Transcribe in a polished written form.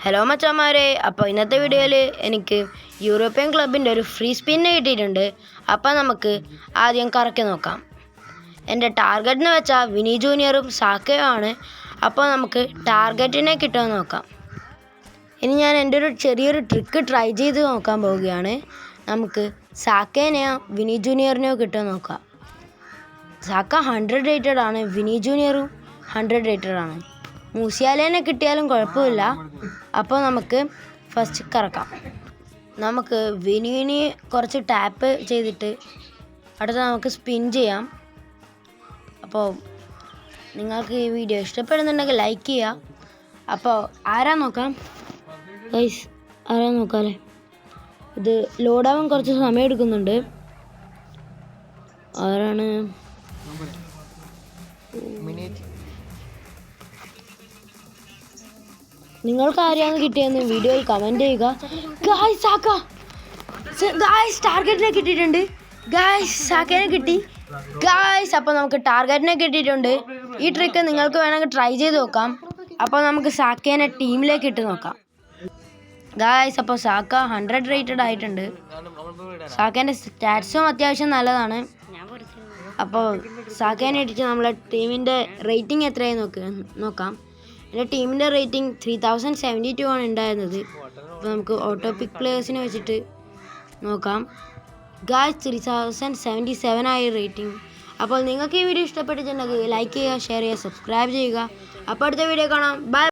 Hello മച്ചാന്മാരെ, അപ്പോൾ ഇന്നത്തെ വീഡിയോയിൽ എനിക്ക് യൂറോപ്യൻ ക്ലബിൻ്റെ ഒരു ഫ്രീ സ്പിന്ന് കിട്ടിയിട്ടുണ്ട്. അപ്പോൾ നമുക്ക് ആദ്യം കറക്കി നോക്കാം. എൻ്റെ ടാർഗറ്റ് എന്ന് വെച്ചാൽ വിനി ജൂനിയറും സാക്കയും ആണ്. അപ്പോൾ നമുക്ക് ടാർഗറ്റിനെ കിട്ടുമെന്ന് നോക്കാം. ഇനി ഞാൻ എൻ്റെ ഒരു ചെറിയൊരു ട്രിക്ക് ട്രൈ ചെയ്ത് നോക്കാൻ പോവുകയാണ്. നമുക്ക് സാക്കേനെയോ വിനി ജൂനിയറിനെയോ കിട്ടുമെന്ന് നോക്കാം. സാക്ക 100 റേറ്റഡ് ആണ്, വിനി ജൂനിയറും 100 റേറ്റഡ് ആണ്. മൂസിയാലേനെ കിട്ടിയാലും കുഴപ്പമില്ല. അപ്പോൾ നമുക്ക് ഫസ്റ്റ് കറക്കാം. നമുക്ക് വിനിവിനി കുറച്ച് ടാപ്പ് ചെയ്തിട്ട് അടുത്ത നമുക്ക് സ്പിൻ ചെയ്യാം. അപ്പോൾ നിങ്ങൾക്ക് ഈ വീഡിയോ ഇഷ്ടപ്പെടുന്നുണ്ടെങ്കിൽ ലൈക്ക് ചെയ്യുക. അപ്പോൾ ആരാ നോക്കാം ഗൈസ്, ആരാ നോക്കാമല്ലേ. ഇത് ലോഡാവാൻ കുറച്ച് സമയം എടുക്കുന്നുണ്ട്. ആരാണ്? നിങ്ങൾക്ക് ആരെയാണ് കിട്ടിയെന്ന് വീഡിയോയിൽ കമൻറ്റ് ചെയ്യുക. ഗായ്സ് സാക്ക, ഗായ്സ് ടാർഗറ്റിനെ കിട്ടിയിട്ടുണ്ട്. ഗായ്സ് സാക്കേനെ കിട്ടി ഗായ്സ്. അപ്പോൾ നമുക്ക് ടാർഗറ്റിനെ കിട്ടിയിട്ടുണ്ട്. ഈ ട്രിക്ക് നിങ്ങൾക്ക് വേണമെങ്കിൽ ട്രൈ ചെയ്ത് നോക്കാം. അപ്പോൾ നമുക്ക് സാക്കേനെ ടീമിലേക്ക് ഇട്ട് നോക്കാം ഗായ്സ്. അപ്പോൾ സാക്ക 100 റേറ്റഡ് ആയിട്ടുണ്ട്. സാക്കേൻ്റെ സ്റ്റാറ്റ്സും അത്യാവശ്യം നല്ലതാണ്. അപ്പോൾ സാക്കേനെ ഇട്ടിട്ട് നമ്മളെ ടീമിൻ്റെ റേറ്റിംഗ് എത്രയായി നോക്കാം. എൻ്റെ ടീമിൻ്റെ റേറ്റിംഗ് 3072 ആണ് ഉണ്ടായിരുന്നത്. അപ്പോൾ നമുക്ക് ഓട്ടോ പിക്ക് പ്ലേയേഴ്സിനെ വെച്ചിട്ട് നോക്കാം. ഗായ്സ് 3077 ആയി റേറ്റിംഗ്. അപ്പോൾ നിങ്ങൾക്ക് ഈ വീഡിയോ ഇഷ്ടപ്പെട്ടിട്ടുണ്ടെങ്കിൽ ലൈക്ക് ചെയ്യുക, ഷെയർ ചെയ്യുക, സബ്സ്ക്രൈബ് ചെയ്യുക. അപ്പോൾ അടുത്ത വീഡിയോ കാണാം. ബൈ.